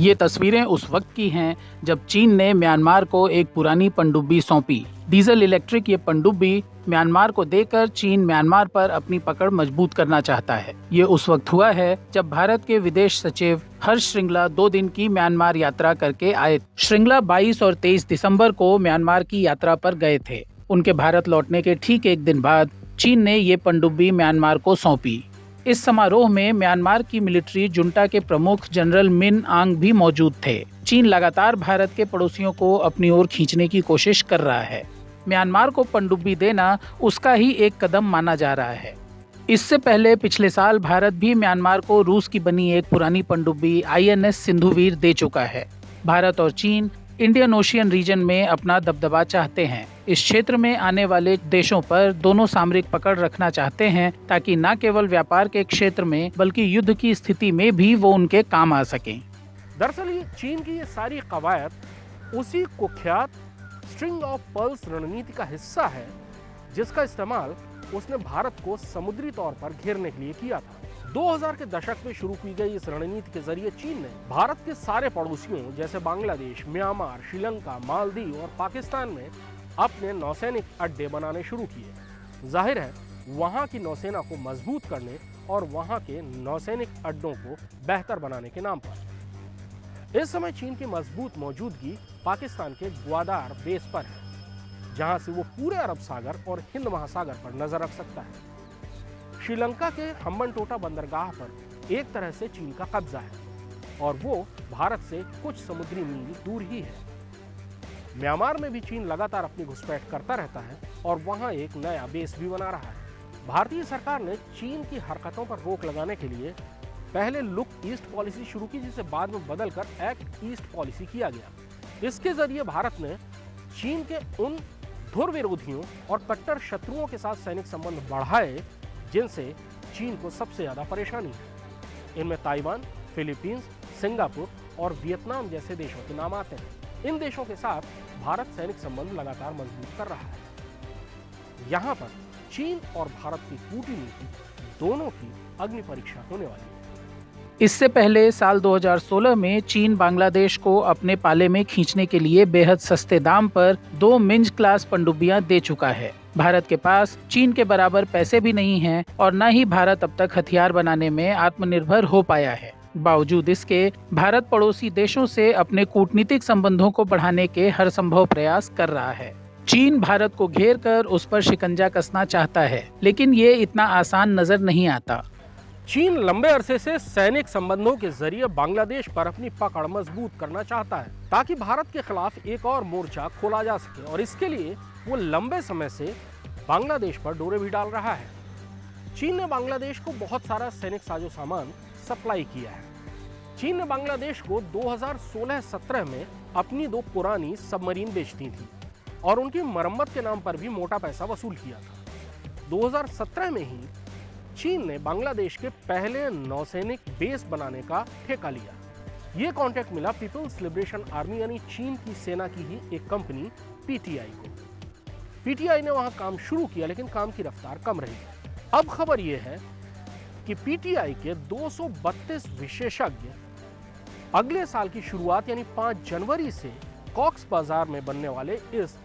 ये तस्वीरें उस वक्त की हैं जब चीन ने म्यांमार को एक पुरानी पनडुब्बी सौंपी। डीजल इलेक्ट्रिक ये पनडुब्बी म्यांमार को देकर चीन म्यांमार पर अपनी पकड़ मजबूत करना चाहता है। ये उस वक्त हुआ है जब भारत के विदेश सचिव हर्ष श्रिंगला 2 दिन की म्यांमार यात्रा करके आए। श्रिंगला 22 और 23 दिसंबर को म्यांमार की यात्रा पर गए थे। उनके भारत लौटने के ठीक एक दिन बाद चीन ने ये पनडुब्बी म्यांमार को सौंपी। इस समारोह में म्यांमार की मिलिट्री जुंटा के प्रमुख जनरल मिन आंग भी मौजूद थे। चीन लगातार भारत के पड़ोसियों को अपनी ओर खींचने की कोशिश कर रहा है। म्यांमार को पनडुब्बी देना उसका ही एक कदम माना जा रहा है। इससे पहले पिछले साल भारत भी म्यांमार को रूस की बनी एक पुरानी पनडुब्बी INS सिंधुवीर दे चुका है। भारत और चीन इंडियन ओशियन रीजन में अपना दबदबा चाहते हैं। इस क्षेत्र में आने वाले देशों पर दोनों सामरिक पकड़ रखना चाहते हैं ताकि न केवल व्यापार के क्षेत्र में बल्कि युद्ध की स्थिति में भी वो उनके काम आ सकें। दरअसल ये चीन की ये सारी कवायद उसी कुख्यात स्ट्रिंग ऑफ पर्ल्स रणनीति का हिस्सा है जिसका इस्तेमाल उसने भारत को समुद्री तौर पर घेरने के लिए किया था। 2000 के दशक में शुरू की गई इस रणनीति के जरिए चीन ने भारत के सारे पड़ोसियों जैसे बांग्लादेश, म्यांमार, श्रीलंका, मालदीव और पाकिस्तान में अपने नौसैनिक अड्डे बनाने शुरू किए। जाहिर है वहां की नौसेना को मजबूत करने और वहां के नौसैनिक अड्डों को बेहतर बनाने के नाम पर। इस समय चीन की मजबूत मौजूदगी पाकिस्तान के ग्वादार बेस पर है, जहां से वो पूरे अरब सागर और हिंद महासागर पर नजर रख सकता है। श्रीलंका के हम्बनटोटा बंदरगाह पर एक तरह से चीन का कब्जा है और वो भारत से कुछ समुद्री मील दूर ही है। म्यांमार में भी चीन लगातार अपनी घुसपैठ करता रहता है और वहां एक नया बेस भी बना रहा है। भारतीय सरकार ने चीन की हरकतों पर रोक लगाने के लिए पहले लुक ईस्ट पॉलिसी शुरू की, जिसे बाद में बदलकर एक्ट ईस्ट पॉलिसी किया गया। इसके जरिए भारत ने चीन के उन धुर विरोधियों और कट्टर शत्रुओं के साथ सैनिक संबंध बढ़ाए जिनसे चीन को सबसे ज्यादा परेशानी है। इनमें ताइवान, फिलीपींस, सिंगापुर और वियतनाम जैसे देशों के नाम आते हैं। इन देशों के साथ भारत सैनिक संबंध लगातार मजबूत कर रहा है। यहाँ पर चीन और भारत की कूटनीति दोनों की अग्नि परीक्षा होने वाली है। इससे पहले साल 2016 में चीन बांग्लादेश को अपने पाले में खींचने के लिए बेहद सस्ते दाम पर 2 मिंज क्लास पनडुब्बियां दे चुका है। भारत के पास चीन के बराबर पैसे भी नहीं हैं और न ही भारत अब तक हथियार बनाने में आत्मनिर्भर हो पाया है। बावजूद इसके भारत पड़ोसी देशों से अपने कूटनीतिक संबंधों को बढ़ाने के हर संभव प्रयास कर रहा है। चीन भारत को घेर कर उस पर शिकंजा कसना चाहता है, लेकिन ये इतना आसान नजर नहीं आता। चीन लंबे अरसे से सैनिक संबंधों के जरिए बांग्लादेश पर अपनी पकड़ मजबूत करना चाहता है ताकि भारत के खिलाफ एक और मोर्चा खोला जा सके, और इसके लिए वो लंबे समय से बांग्लादेश पर डोरे भी डाल रहा है। चीन ने बांग्लादेश को बहुत सारा सैनिक साजो सामान सप्लाई किया है। चीन ने बांग्लादेश को 2016-17 में अपनी 2 पुरानी सबमरीन बेच दी थी और उनकी मरम्मत के नाम पर भी मोटा पैसा वसूल किया था। 2017 में ही चीन ने बांग्लादेश के पहले नौसैनिक बेस बनाने का ठेका लिया। ये कॉन्ट्रैक्ट मिला पीपल्स लिबरेशन आर्मी यानी चीन की सेना की ही एक कंपनी PTI को। PTI ने वहां काम शुरू किया, लेकिन काम की रफ्तार कम रही। अब खबर यह है कि PTI के 232 विशेषज्ञ अगले साल की शुरुआत यानी 5 जनवरी से कॉक्स बाजार में बनने वाले इस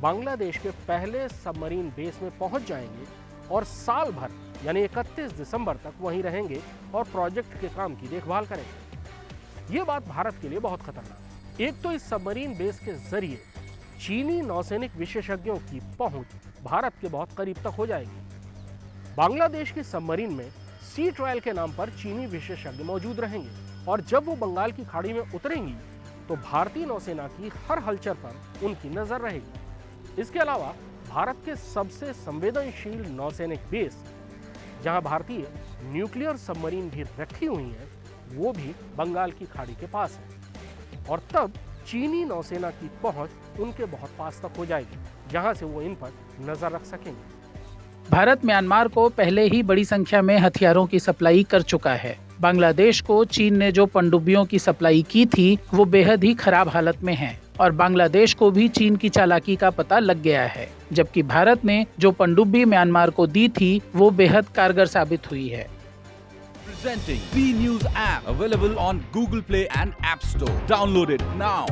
बांग्लादेश के पहले सबमरीन बेस में पहुंच जाएंगे और साल भर यानी 31 दिसंबर तक वहीं रहेंगे और प्रोजेक्ट के काम की देखभाल करेंगे। ये बात भारत के लिए बहुत खतरनाक है। एक तो इस सबमरीन बेस के जरिए चीनी नौसैनिक विशेषज्ञों की पहुंच भारत के बहुत करीब तक हो जाएगी। बांग्लादेश की सबमरीन में सी ट्रायल के नाम पर चीनी विशेषज्ञ मौजूद रहेंगे और जब वो बंगाल की खाड़ी में उतरेंगी तो भारतीय नौसेना की हर हलचल पर उनकी नजर रहेगी। इसके अलावा भारत के सबसे संवेदनशील नौसैनिक बेस, जहां भारतीय न्यूक्लियर सबमरीन भी रखी हुई हैं, वो भी बंगाल की खाड़ी के पास है और तब चीनी नौसेना की पहुंच उनके बहुत पास तक हो जाएगी, जहां से वो इन पर नजर रख सकेंगे। भारत म्यांमार को पहले ही बड़ी संख्या में हथियारों की सप्लाई कर चुका है। बांग्लादेश को चीन ने जो पनडुब्बियों की सप्लाई की थी वो बेहद ही खराब हालत में है और बांग्लादेश को भी चीन की चालाकी का पता लग गया है, जबकि भारत ने जो पनडुब्बी म्यांमार को दी थी वो बेहद कारगर साबित हुई है। Presenting V News app, available on Google Play and App Store. Download it now.